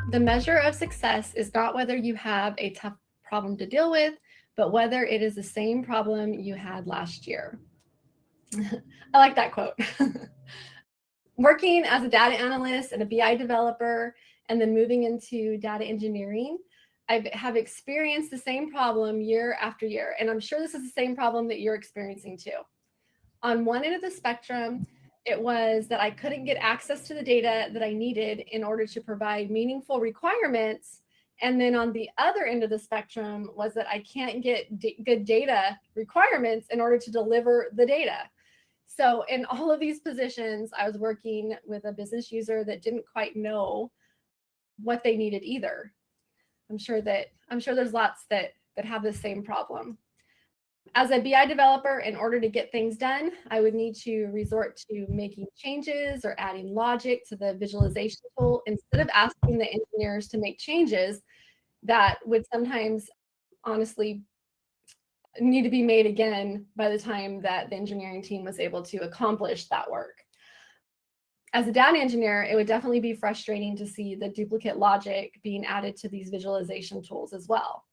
The measure of success is not whether you have a tough problem to deal with, but whether it is the same problem you had last year. I like that quote. Working as a data analyst and a BI developer, and then moving into data engineering, I have experienced the same problem year after year. And I'm sure this is the same problem that you're experiencing too. On one end of the spectrum, it was that I couldn't get access to the data that I needed in order to provide meaningful requirements. And then on the other end of the spectrum was that I can't get good data requirements in order to deliver the data. So in all of these positions, I was working with a business user that didn't quite know what they needed either. I'm sure there's lots that have the same problem. As a BI developer, in order to get things done, I would need to resort to making changes or adding logic to the visualization tool instead of asking the engineers to make changes that would sometimes honestly need to be made again by the time that the engineering team was able to accomplish that work. As a data engineer, it would definitely be frustrating to see the duplicate logic being added to these visualization tools as well.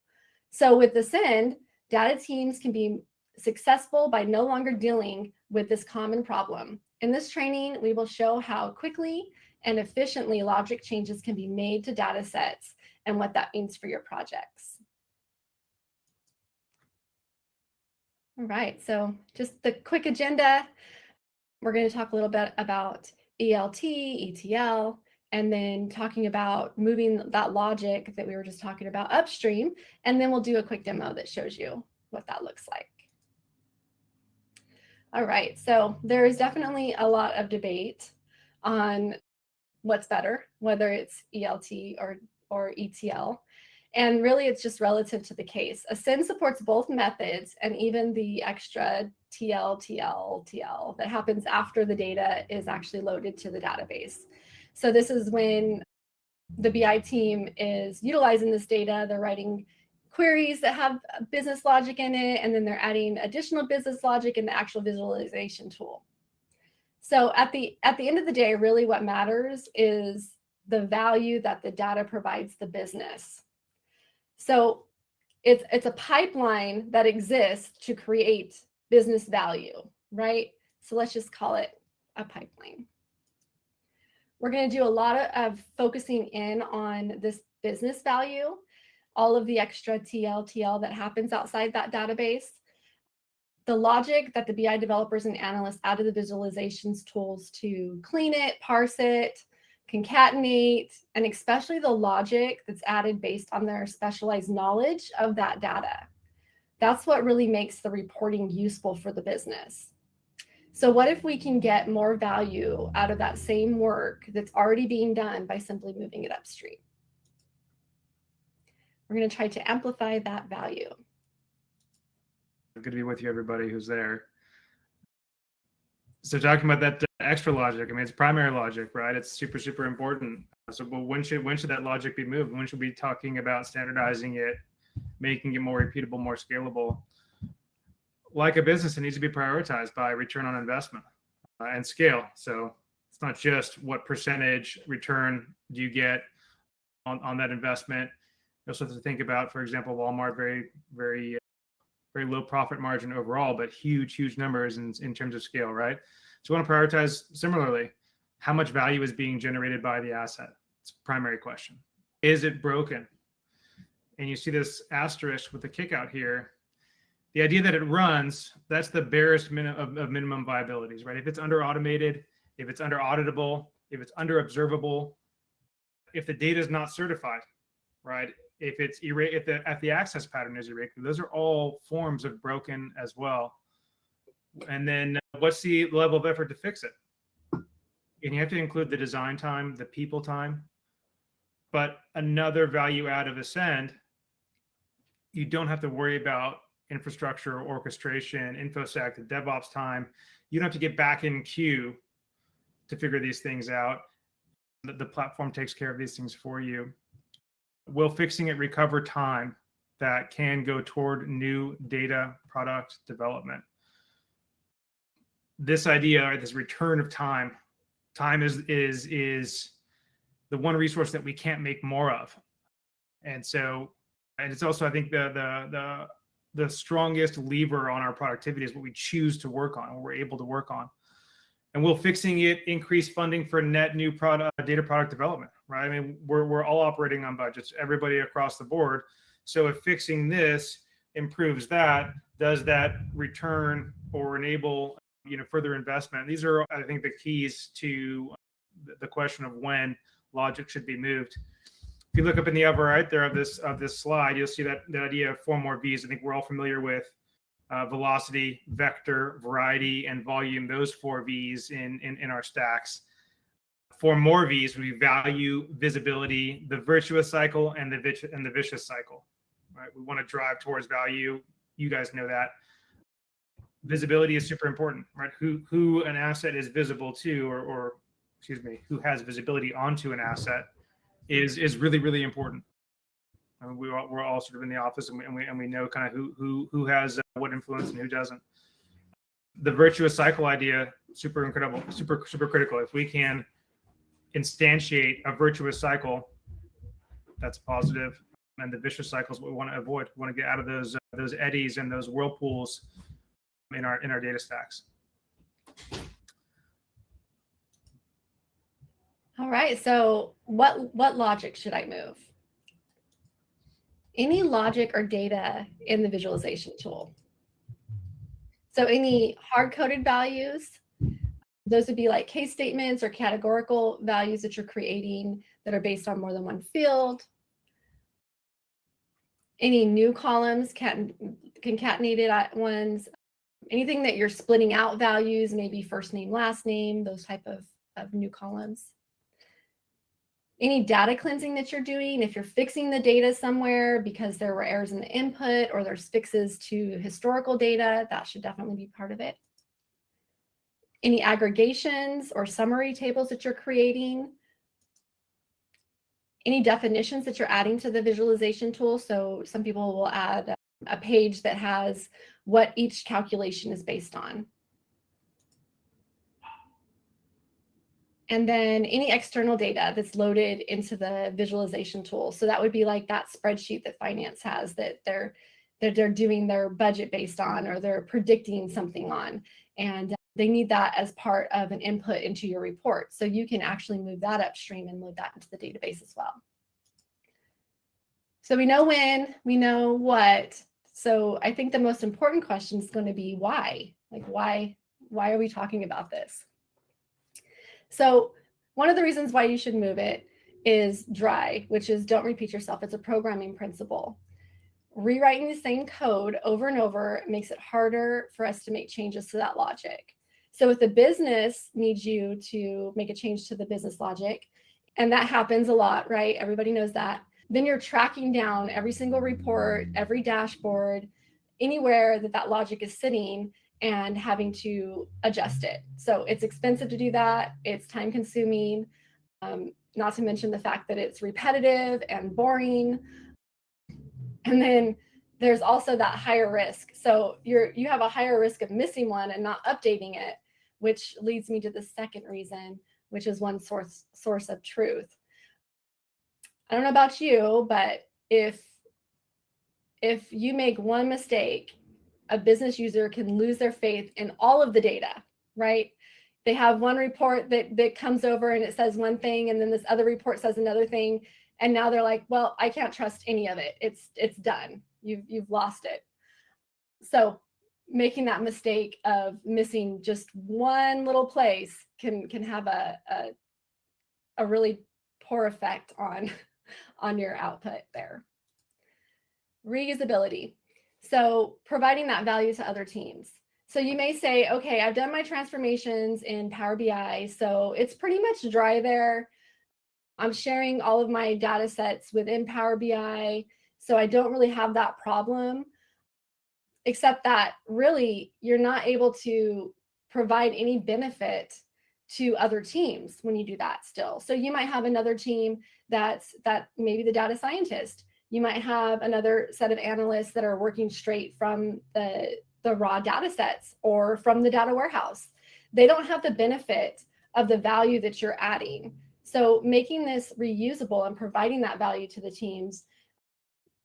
So with this end, data teams can be successful by no longer dealing with this common problem. In this training, we will show how quickly and efficiently logic changes can be made to data sets and what that means for your projects. All right, so just the quick agenda. We're going to talk a little bit about ELT, ETL, and then talking about moving that logic that we were just talking about upstream. And then we'll do a quick demo that shows you what that looks like. All right, so there is definitely a lot of debate on what's better, whether it's ELT or ETL. And really, it's just relative to the case. Ascend supports both methods and even the extra TL that happens after the data is actually loaded to the database. So this is when the BI team is utilizing this data. They're writing queries that have business logic in it, and then they're adding additional business logic in the actual visualization tool. So at the end of the day, really what matters is the value that the data provides the business. So it's a pipeline that exists to create business value, right? So let's just call it a pipeline. We're going to do a lot of focusing in on this business value, all of the extra TL that happens outside that database, the logic that the BI developers and analysts add to the visualizations tools to clean it, parse it, concatenate, and especially the logic that's added based on their specialized knowledge of that data. That's what really makes the reporting useful for the business. So what if we can get more value out of that same work that's already being done by simply moving it upstream? We're going to try to amplify that value. Good to be with you, everybody who's there. So talking about that extra logic, I mean, it's primary logic, right? It's super, super important. So but when should that logic be moved? When should we be talking about standardizing it, making it more repeatable, more scalable? Like a business, it needs to be prioritized by return on investment and scale. So it's not just what percentage return do you get on that investment. You also have to think about, for example, Walmart, very low profit margin overall, but huge numbers in terms of scale, right? So we want to prioritize similarly, how much value is being generated by the asset? It's a primary question. Is it broken? And you see this asterisk with the kick out here. The idea that it runs, that's the barest of minimum viabilities, right? If it's under automated, if it's under auditable, if it's under observable, if the data is not certified, right? If it's if the access pattern is irregular, those are all forms of broken as well. And then what's the level of effort to fix it? And you have to include the design time, the people time. But another value add of Ascend, you don't have to worry about infrastructure, orchestration, InfoSec, the DevOps time. You don't have to get back in queue to figure these things out. The platform takes care of these things for you. Will fixing it recover time that can go toward new data product development? This idea, or this return of time is the the one resource that we can't make more of. And so, and it's also, I think, the strongest lever on our productivity is what we choose to work on, what we're able to work on. And will fixing it increase funding for net new data product development, right? I mean, we're all operating on budgets, everybody across the board. So if fixing this improves that, does that return or enable, further investment? These are, I think, the keys to the question of when logic should be moved. If you look up in the upper right there of this slide, you'll see that the idea of 4 more V's. I think we're all familiar with velocity, vector, variety, and volume. Those 4 V's in our stacks. 4 more V's would be value, visibility, the virtuous cycle, and the vicious cycle. Right? We want to drive towards value. You guys know that. Visibility is super important, right? Who an asset is visible to, or excuse me, who has visibility onto an asset is really, really important. I mean, we're all sort of in the office, and we know kind of who has what influence and who doesn't. The virtuous cycle idea, super incredible, super critical. If we can instantiate a virtuous cycle, that's positive. And the vicious cycle is what we want to avoid. We want to get out of those eddies and those whirlpools in our data stacks. All right. So what logic should I move? Any logic or data in the visualization tool. So any hard-coded values, those would be like case statements or categorical values that you're creating that are based on more than one field. Any new columns, concatenated ones, anything that you're splitting out values, maybe first name, last name, those type of new columns. Any data cleansing that you're doing, if you're fixing the data somewhere because there were errors in the input or there's fixes to historical data, that should definitely be part of it. Any aggregations or summary tables that you're creating. Any definitions that you're adding to the visualization tool. So some people will add a page that has what each calculation is based on. And then any external data that's loaded into the visualization tool. So that would be like that spreadsheet that finance has that they're doing their budget based on, or they're predicting something on. And they need that as part of an input into your report. So you can actually move that upstream and load that into the database as well. So we know when, we know what. So I think the most important question is going to be why? Like why are we talking about this? So one of the reasons why you should move it is dry, which is don't repeat yourself. It's a programming principle. Rewriting the same code over and over makes it harder for us to make changes to that logic. So if the business needs you to make a change to the business logic, and that happens a lot, right? Everybody knows that. Then you're tracking down every single report, every dashboard, anywhere that logic is sitting, and having to adjust it. So it's expensive to do that. It's time consuming, not to mention the fact that it's repetitive and boring. And then there's also that higher risk. So you have a higher risk of missing one and not updating it, which leads me to the second reason, which is one source of truth. I don't know about you, but if you make one mistake, a business user can lose their faith in all of the data, right? They have one report that comes over and it says one thing, and then this other report says another thing. And now they're like, well, I can't trust any of it. It's done. You've lost it. So making that mistake of missing just one little place can have a really poor effect on your output there. Reusability. So providing that value to other teams. So you may say, okay, I've done my transformations in Power BI, so it's pretty much dry there. I'm sharing all of my data sets within Power BI, so I don't really have that problem, except that really you're not able to provide any benefit to other teams when you do that still. So you might have another team that maybe the data scientist. You might have another set of analysts that are working straight from the raw data sets or from the data warehouse. They don't have the benefit of the value that you're adding. So making this reusable and providing that value to the teams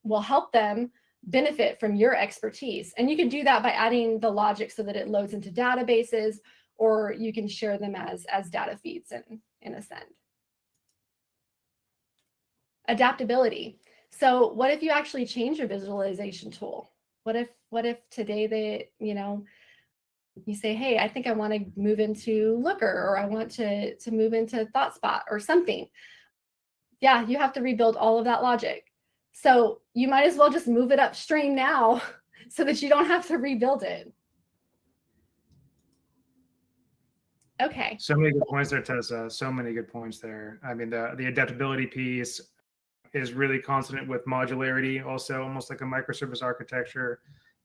will help them benefit from your expertise. And you can do that by adding the logic so that it loads into databases, or you can share them as data feeds in Ascend. Adaptability. So what if you actually change your visualization tool? What if today you say, hey, I think I want to move into Looker, or I want to move into ThoughtSpot or something. Yeah, you have to rebuild all of that logic. So you might as well just move it upstream now so that you don't have to rebuild it. Okay. So many good points there, Tessa. So many good points there. I mean, the adaptability piece is really consonant with modularity, also almost like a microservice architecture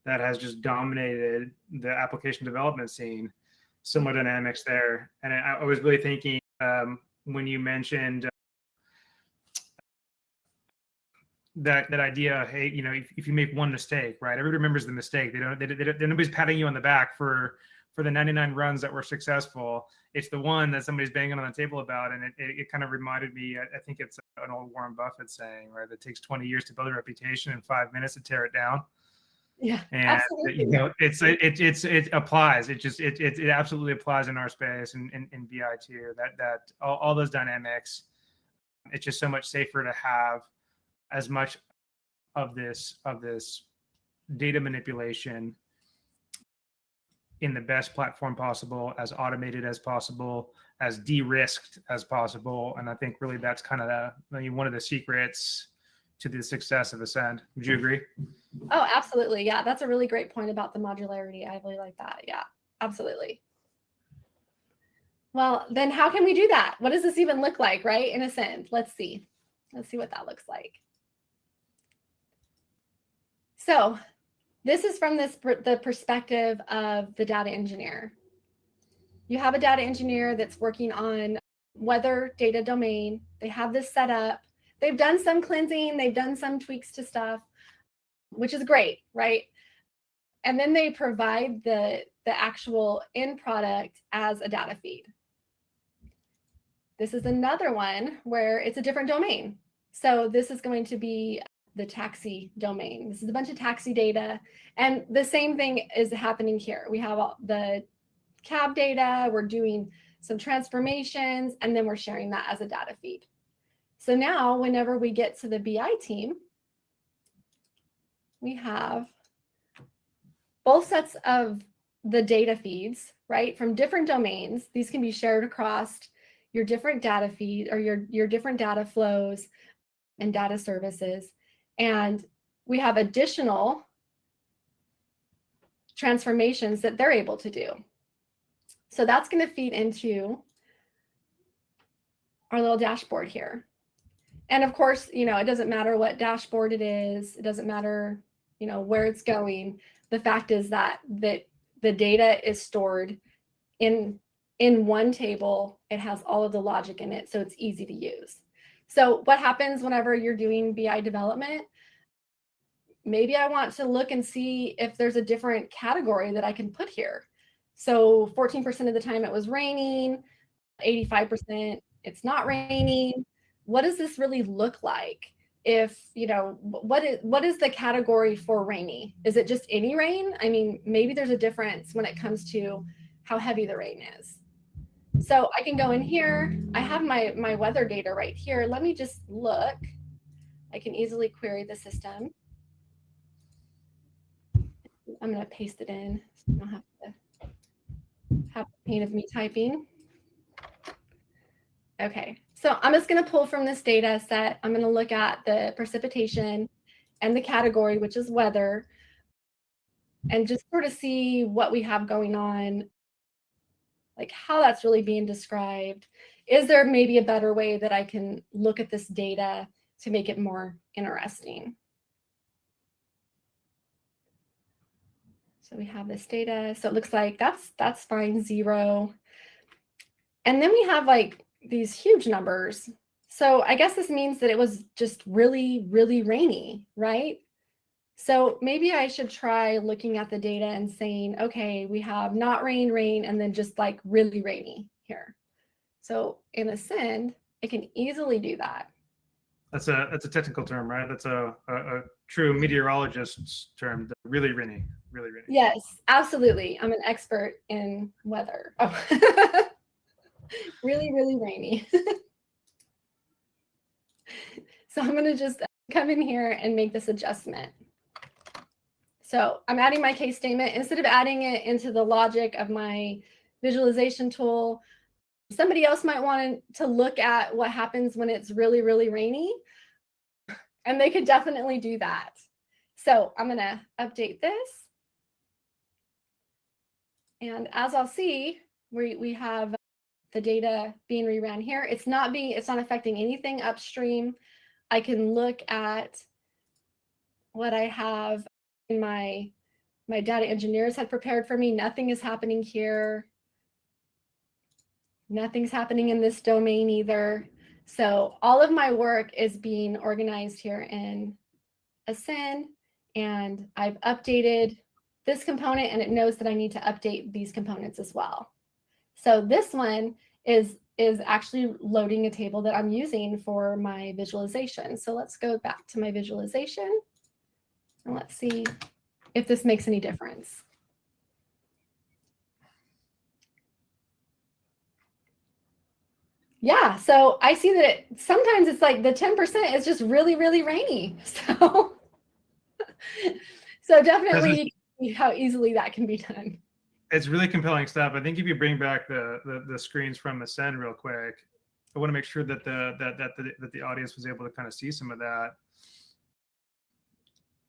that has just dominated the application development scene. Similar dynamics there. And I was really thinking when you mentioned that idea, hey, if you make one mistake, right? Everybody remembers the mistake. Nobody's patting you on the back for the 99 runs that were successful. It's the one that somebody's banging on the table about. And it kind of reminded me, I think it's an old Warren Buffett saying, right? It takes 20 years to build a reputation and 5 minutes to tear it down. Yeah, and absolutely. It applies. It absolutely applies in our space and in BI too. That all those dynamics. It's just so much safer to have as much of this data manipulation in the best platform possible, as automated as possible, as de-risked as possible. And I think really that's kind of one of the secrets to the success of Ascend. Would you agree? Oh, absolutely. Yeah, that's a really great point about the modularity. I really like that. Yeah, absolutely. Well, then how can we do that? What does this even look like, right? In Ascend, let's see what that looks like. So this is from the perspective of the data engineer. You have a data engineer that's working on weather data domain. They have this set up. They've done some cleansing. They've done some tweaks to stuff, which is great, right? And then they provide the actual end product as a data feed. This is another one where it's a different domain. So this is going to be the taxi domain. This is a bunch of taxi data. And the same thing is happening here. We have all the cab data, we're doing some transformations, and then we're sharing that as a data feed. So now whenever we get to the BI team, we have both sets of the data feeds, right, from different domains. These can be shared across your different data feed or your different data flows and data services. And we have additional transformations that they're able to do. So that's going to feed into our little dashboard here. And of course, it doesn't matter what dashboard it is. It doesn't matter, where it's going. The fact is that the data is stored in one table. It has all of the logic in it, so it's easy to use. So what happens whenever you're doing BI development? Maybe I want to look and see if there's a different category that I can put here. So 14% of the time it was raining, 85% it's not raining. What does this really look like? If, what is the category for rainy? Is it just any rain? I mean, maybe there's a difference when it comes to how heavy the rain is. So I can go in here. I have my weather data right here. Let me just look. I can easily query the system. I'm going to paste it in so you don't have to have the pain of me typing. Okay, so I'm just going to pull from this data set. I'm going to look at the precipitation and the category, which is weather, and just sort of see what we have going on, like how that's really being described. Is there maybe a better way that I can look at this data to make it more interesting? So we have this data. So it looks like that's fine, 0. And then we have like these huge numbers. So I guess this means that it was just really, really rainy, right? So maybe I should try looking at the data and saying, okay, we have not rain, rain, and then just like really rainy here. So in Ascend, It can easily do that. That's a technical term, right? That's a true meteorologist's term. Really rainy, really rainy. Yes, absolutely. I'm an expert in weather. Oh. Really, really rainy. So I'm going to just come in here and make this adjustment. So I'm adding my case statement. Instead of adding it into the logic of my visualization tool, somebody else might want to look at what happens when it's really, really rainy. And they could definitely do that. So I'm going to update this. And as I'll see, we have the data being reran here. It's not affecting anything upstream. I can look at what I have in my data engineers had prepared for me. Nothing is happening here. Nothing's happening in this domain either. So all of my work is being organized here in Ascend, and I've updated this component, and it knows that I need to update these components as well. So this one is actually loading a table that I'm using for my visualization. So let's go back to my visualization and let's see if this makes any difference. Yeah, so I see that sometimes it's like the 10% is just really, really rainy. So definitely you see how easily that can be done. It's really compelling stuff. I think if you bring back the screens from Ascend real quick, I want to make sure that the audience was able to kind of see some of that.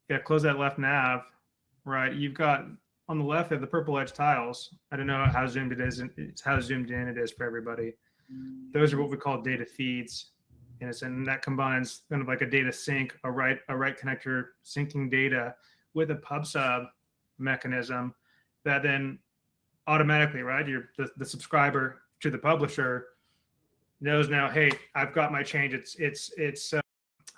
Yeah, close that left nav, right? You've got on the left of the purple edge tiles. I don't know how zoomed it is. It's how zoomed in it is for everybody. Those are what we call data feeds, and that combines kind of like a data sync, a write connector syncing data with a pub sub mechanism that then automatically, right? The subscriber to the publisher knows now, hey, I've got my change. It's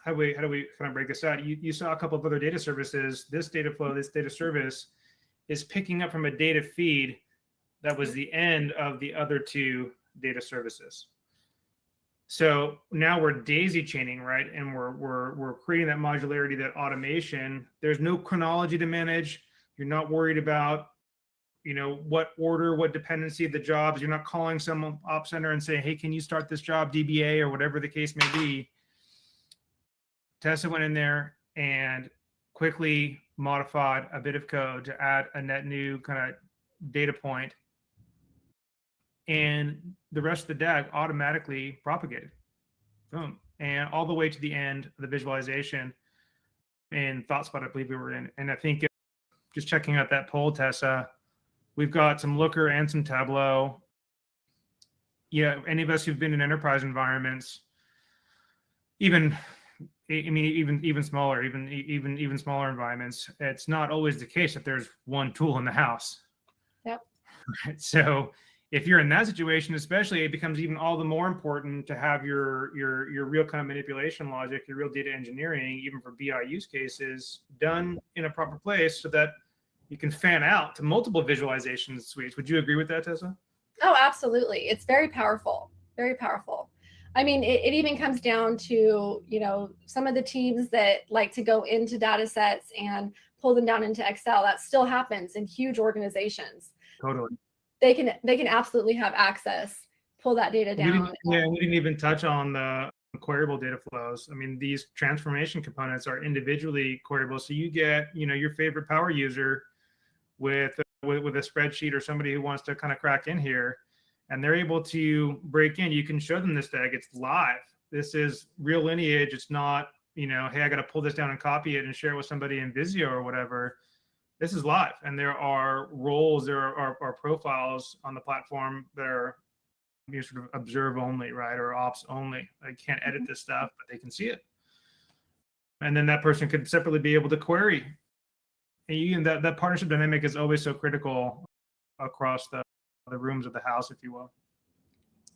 how do we kind of break this out? You saw a couple of other data services. This data flow, this data service is picking up from a data feed that was the end of the other two data services. So now we're daisy chaining, right? And we're creating that modularity, that automation. There's no chronology to manage. You're not worried about, what order, what dependency of the jobs. You're not calling some op center and saying, hey, can you start this job, DBA, or whatever the case may be. Tessa went in there and quickly modified a bit of code to add a net new kind of data point. And the rest of the DAG automatically propagated. Boom. And all the way to the end of the visualization in ThoughtSpot, I believe we were in. And I think just checking out that poll, Tessa, we've got some Looker and some Tableau. Yeah, any of us who've been in enterprise environments, even smaller environments, it's not always the case that there's one tool in the house. Yep. Right? So if you're in that situation, especially, it becomes even all the more important to have your real kind of manipulation logic, your real data engineering, even for BI use cases, done in a proper place so that you can fan out to multiple visualization suites. Would you agree with that, Tessa? Oh, absolutely. It's very powerful, very powerful. I mean, it even comes down to, some of the teams that like to go into data sets and pull them down into Excel. That still happens in huge organizations. Totally. They can absolutely have access, pull that data down. We didn't even touch on the queryable data flows. I mean, these transformation components are individually queryable. So you get, your favorite power user with a spreadsheet, or somebody who wants to kind of crack in here, and they're able to break in. You can show them this tag. It's live. This is real lineage. It's not, hey, I got to pull this down and copy it and share it with somebody in Visio or whatever. This is live, and there are roles, there are profiles on the platform that are sort of observe only, right, or ops only. I can't edit this stuff, but they can see it, and then that person could separately be able to query. And that partnership dynamic is always so critical across the rooms of the house, if you will.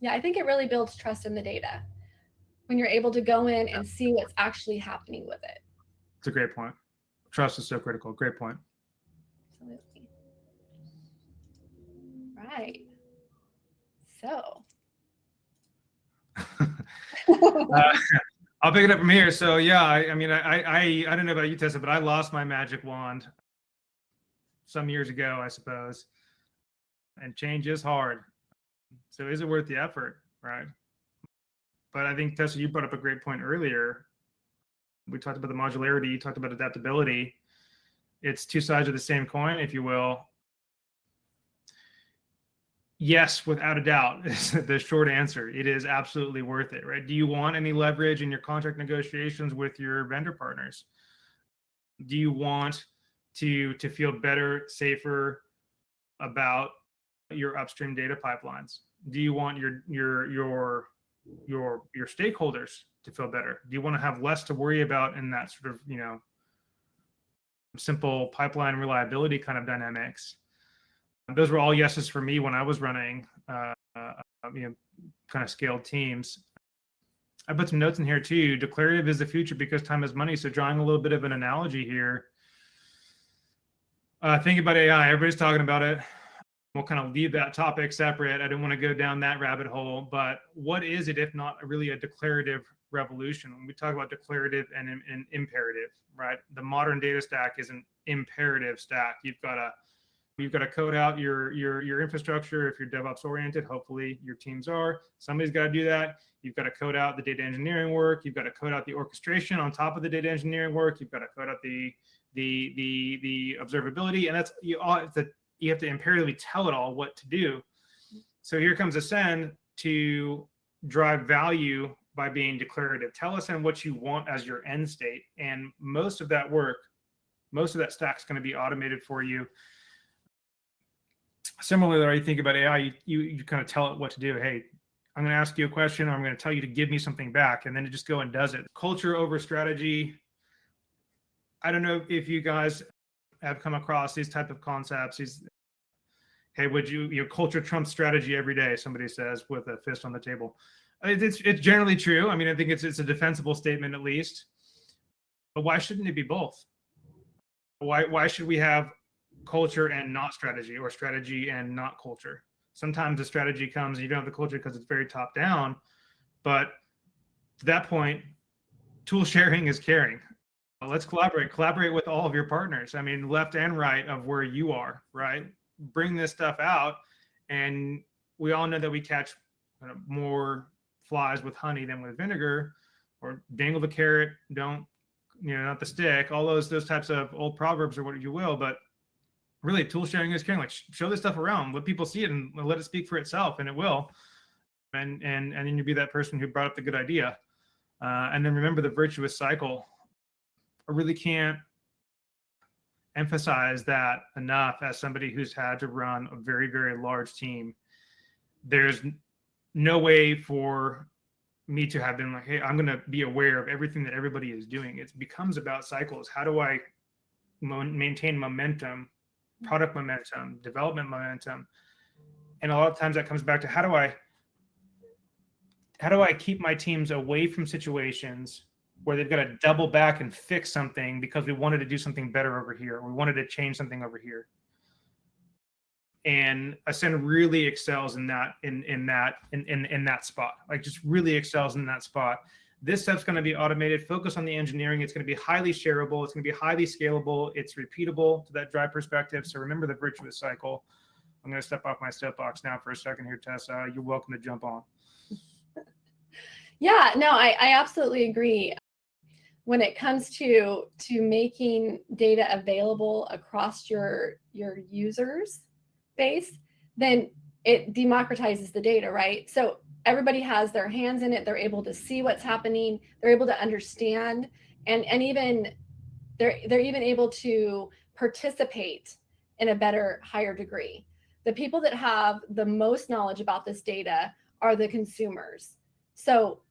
Yeah, I think it really builds trust in the data when you're able to go in and see what's actually happening with it. It's a great point. Trust is so critical. Great point. Absolutely. Right. So I'll pick it up from here. So yeah, I mean, I don't know about you, Tessa, but I lost my magic wand some years ago, I suppose. And change is hard. So is it worth the effort, right? But I think, Tessa, you brought up a great point earlier. We talked about the modularity, you talked about adaptability. It's two sides of the same coin, if you will. Yes, without a doubt, is the short answer. It is absolutely worth it, right? Do you want any leverage in your contract negotiations with your vendor partners? Do you want to feel better, safer about your upstream data pipelines? Do you want your stakeholders to feel better? Do you want to have less to worry about in that sort of, simple pipeline reliability kind of dynamics? Those were all yeses for me when I was running, kind of scaled teams. I put some notes in here too. Declarative is the future because time is money. So drawing a little bit of an analogy here. Think about AI. Everybody's talking about it. We'll kind of leave that topic separate. I don't want to go down that rabbit hole, but what is it if not really a declarative revolution? When we talk about declarative and imperative, right? The modern data stack is an imperative stack. You've got to code out your infrastructure. If you're DevOps oriented, hopefully your teams are. Somebody's got to do that. You've got to code out the data engineering work. You've got to code out the orchestration on top of the data engineering work. You've got to code out the observability, and that's you have to imperatively tell it all what to do. So here comes Ascend to drive value by being declarative. Tell us what you want as your end state, and most of that stack is going to be automated for you. Similarly, when you think about AI, you kind of tell it what to do. Hey, I'm going to ask you a question, or I'm going to tell you to give me something back, and then it just go and does it. Culture over strategy. I don't know if you guys have come across these type of concepts. Hey, would your culture trumps strategy every day? Somebody says with a fist on the table. It's generally true. I mean, I think it's a defensible statement at least. But why shouldn't it be both? Why should we have culture and not strategy, or strategy and not culture? Sometimes the strategy comes and you don't have the culture because it's very top down. But to that point, tool sharing is caring. Let's collaborate with all of your partners. I mean, left and right of where you are, right? Bring this stuff out. And we all know that we catch more flies with honey than with vinegar, or dangle the carrot, don't, not the stick, all those types of old proverbs or what you will. But really, tool sharing is caring. Like, show this stuff around, let people see it, and let it speak for itself, and it will. And then you be that person who brought up the good idea. And then remember the virtuous cycle. I really can't emphasize that enough as somebody who's had to run a very, very large team. There's no way for me to have been like, hey, I'm going to be aware of everything that everybody is doing. It becomes about cycles. How do I maintain momentum, product momentum, development momentum? And a lot of times that comes back to how do I keep my teams away from situations where they've got to double back and fix something because we wanted to do something better over here, or we wanted to change something over here. And Ascend really excels in that spot. Like, just really excels in that spot. This stuff's going to be automated. Focus on the engineering. It's going to be highly shareable. It's going to be highly scalable. It's repeatable to that drive perspective. So remember the virtuous cycle. I'm going to step off my soapbox now for a second here, Tessa. You're welcome to jump on. Yeah, no, I absolutely agree. When it comes to making data available across your users base, then it democratizes the data, right? So everybody has their hands in it. They're able to see what's happening. They're able to understand, and even they're even able to participate in a better, higher degree. The people that have the most knowledge about this data are the consumers. So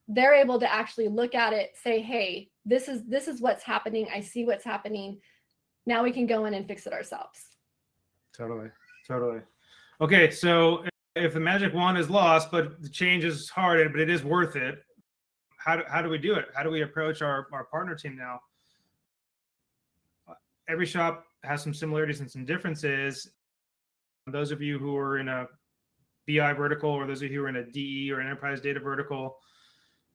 they're able to actually look at it, say, hey, this is what's happening. I see what's happening. Now we can go in and fix it ourselves. Totally. Okay, so if the magic wand is lost, but the change is hard, but it is worth it, how do we do it? How do we approach our partner team now? Every shop has some similarities and some differences. Those of you who are in a BI vertical, or those of you who are in a DE or enterprise data vertical,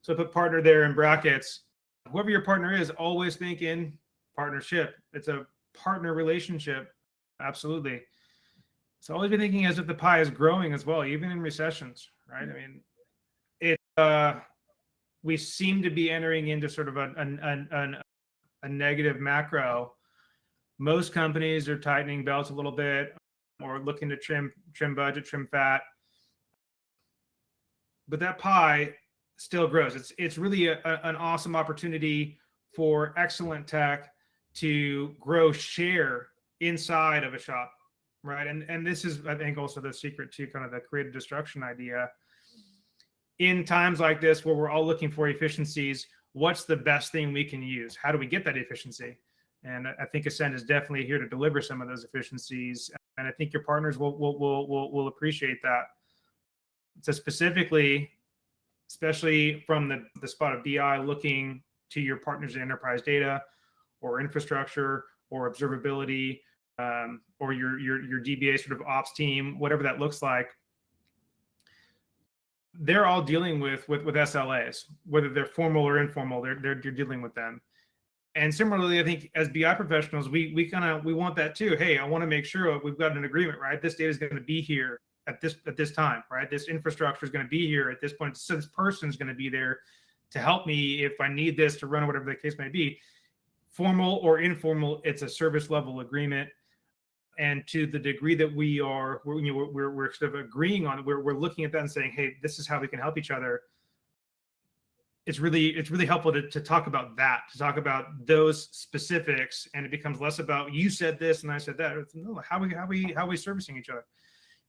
So put partner there in brackets. Whoever your partner is, always think in partnership. It's a partner relationship. Absolutely. So always be thinking as if the pie is growing as well, even in recessions, right? I mean, we seem to be entering into sort of a negative macro. Most companies are tightening belts a little bit or looking to trim budget, trim fat. But that pie still grows. It's really an awesome opportunity for excellent tech to grow share inside of a shop, right? And this is, I think, also the secret to kind of the creative destruction idea. In times like this, where we're all looking for efficiencies, what's the best thing we can use? How do we get that efficiency? And I think Ascend is definitely here to deliver some of those efficiencies. And I think your partners will appreciate that. So specifically, especially from the spot of BI, looking to your partners in enterprise data or infrastructure or observability, or your DBA sort of ops team, whatever that looks like, they're all dealing with SLAs, whether they're formal or informal. They're dealing with them. And similarly, I think as BI professionals, we want that too. Hey, I want to make sure we've got an agreement, right? This data is going to be here at this time, right? This infrastructure is going to be here at this point. So this person is going to be there to help me if I need this to run, whatever the case may be. Formal or informal, it's a service level agreement. And to the degree that we're sort of agreeing on it, we're looking at that and saying, hey, this is how we can help each other. It's really helpful to talk about that, to talk about those specifics, and it becomes less about you said this and I said that. It's, no, how we servicing each other.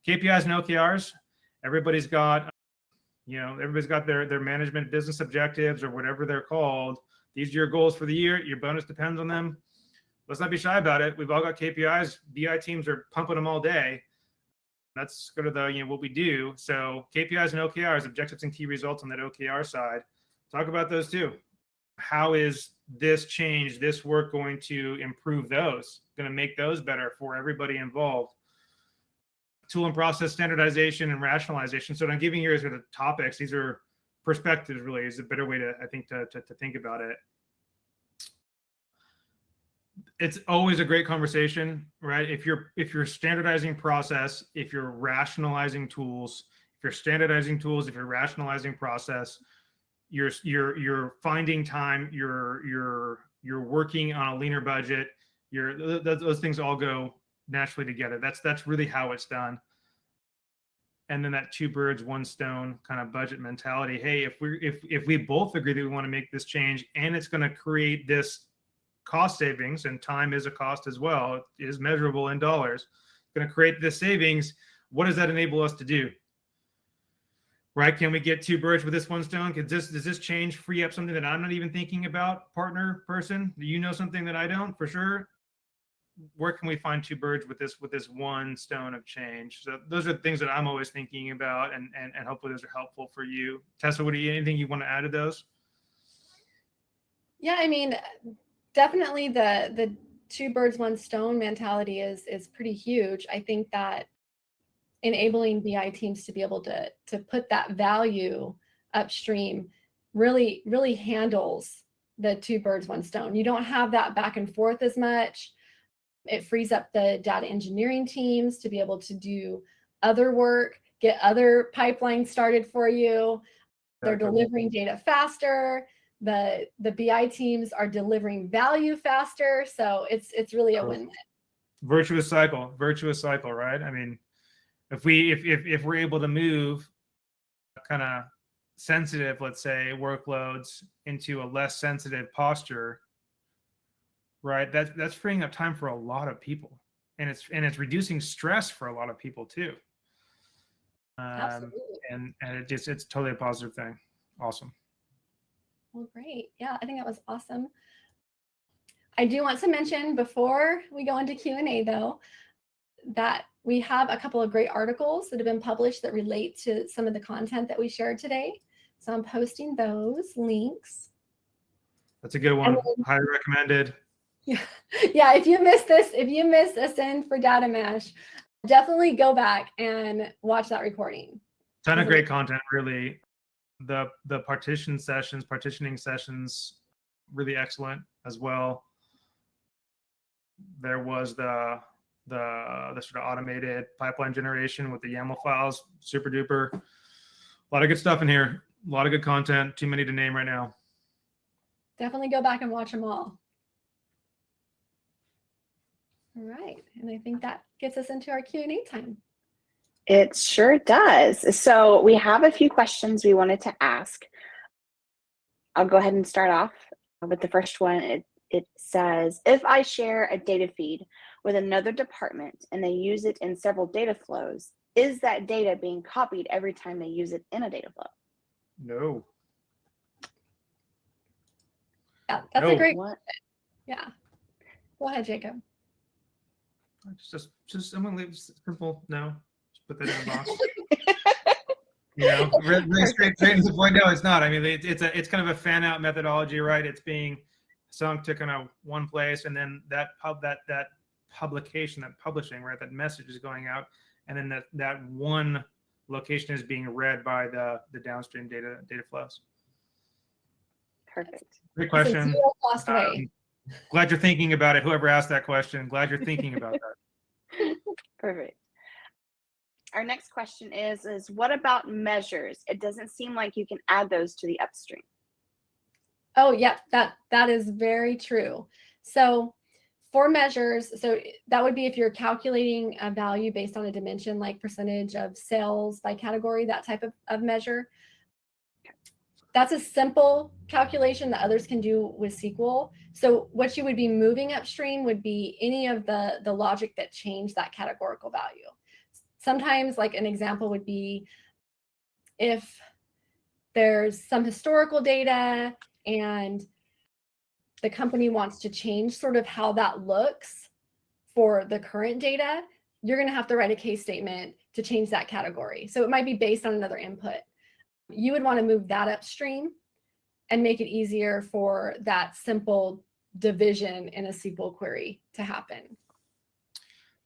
KPIs and OKRs. Everybody's got their management business objectives or whatever they're called. These are your goals for the year. Your bonus depends on them. Let's not be shy about it. We've all got KPIs. BI teams are pumping them all day. That's sort of what we do. So KPIs and OKRs, objectives and key results on that OKR side. Talk about those too. How is this change, this work going to improve those? Going to make those better for everybody involved? Tool and process standardization and rationalization. So what I'm giving here is sort of topics. These are perspectives, really, is a better way to, I think, to think about it. It's always a great conversation, right? If you're standardizing process, if you're rationalizing tools, if you're standardizing tools, if you're rationalizing process, you're finding time, you're working on a leaner budget. Those things all go naturally together. That's really how it's done. And then that two birds, one stone kind of budget mentality. Hey, if we both agree that we want to make this change and it's going to create this cost savings, and time is a cost as well, it is measurable in dollars, it's going to create this savings. What does that enable us to do? Right? Can we get two birds with this one stone? Does this change free up something that I'm not even thinking about, partner person? Do you know something that I don't? For sure. Where can we find two birds with this one stone of change? So those are things that I'm always thinking about, and hopefully those are helpful for you. Tessa, anything you want to add to those? Yeah, I mean, definitely the two birds, one stone mentality is pretty huge. I think that enabling BI teams to be able to put that value upstream really handles the two birds, one stone. You don't have that back and forth as much. It frees up the data engineering teams to be able to do other work, get other pipelines started for you. They're delivering data faster. The BI teams are delivering value faster. So it's really a win-win. Virtuous cycle, right? I mean, if we're able to move kind of sensitive, let's say, workloads into a less sensitive posture, right? That's freeing up time for a lot of people, and it's reducing stress for a lot of people too. Absolutely. And it's totally a positive thing. Awesome. Well, great. Yeah, I think that was awesome. I do want to mention before we go into Q&A though, that we have a couple of great articles that have been published that relate to some of the content that we shared today. So I'm posting those links. That's a good one. Highly recommended. Yeah. If you missed Ascend for Data Mesh, definitely go back and watch that recording. Ton of great content, really. The partitioning sessions, really excellent as well. There was the sort of automated pipeline generation with the YAML files, super duper. A lot of good stuff in here. A lot of good content. Too many to name right now. Definitely go back and watch them all. All right, and I think that gets us into our Q&A time. It sure does. So we have a few questions we wanted to ask. I'll go ahead and start off with the first one. It says, if I share a data feed with another department and they use it in several data flows, is that data being copied every time they use it in a data flow? No. Yeah, that's No. a great What? Yeah. Go ahead, Jacob. Just I'm gonna leave it simple. No. Just put that in the box. You know, really straight to the point. No, it's not. I mean, it's kind of a fan out methodology, right? It's being sunk to kind of one place, and then that publication, that publishing, right? That message is going out, and then that one location is being read by the downstream data flows. Perfect. Great question. Lost away. Glad you're thinking about it. Whoever asked that question, glad you're thinking about that. Perfect. Our next question is what about measures? It doesn't seem like you can add those to the upstream. Oh, yeah, that is very true. So for measures, so that would be if you're calculating a value based on a dimension like percentage of sales by category, that type of measure. That's a simple calculation that others can do with SQL. So what you would be moving upstream would be any of the logic that changed that categorical value. Sometimes, like an example would be if there's some historical data and the company wants to change sort of how that looks for the current data, you're going to have to write a case statement to change that category. So it might be based on another input. You would want to move that upstream and make it easier for that simple division in a SQL query to happen.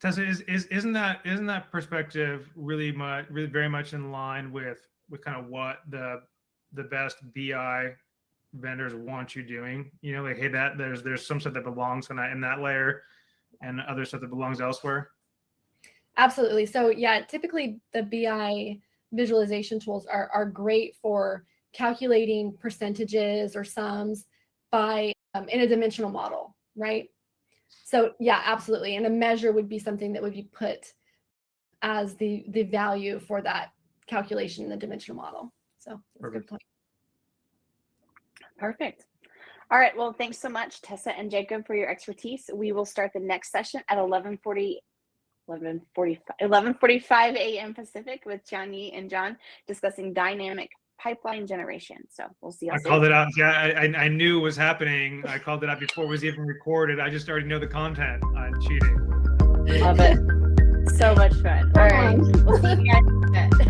Tessa, isn't that perspective really very much in line with kind of what the best BI vendors want you doing? You know, like, hey, that there's some stuff that belongs in that layer and other stuff that belongs elsewhere. Absolutely. So yeah, typically the BI visualization tools are great for calculating percentages or sums by in a dimensional model, right? So yeah, absolutely. And a measure would be something that would be put as the value for that calculation in the dimensional model. So that's a good point. Perfect. All right. Well, thanks so much, Tessa and Jacob, for your expertise. We will start the next session at 11:45 a.m. Pacific with Johnny and John discussing dynamic pipeline generation. So we'll see you soon. I called it out. Yeah, I knew it was happening. I called it out before it was even recorded. I just already know the content. I'm cheating. Love it. So much fun. All right. We'll see you guys.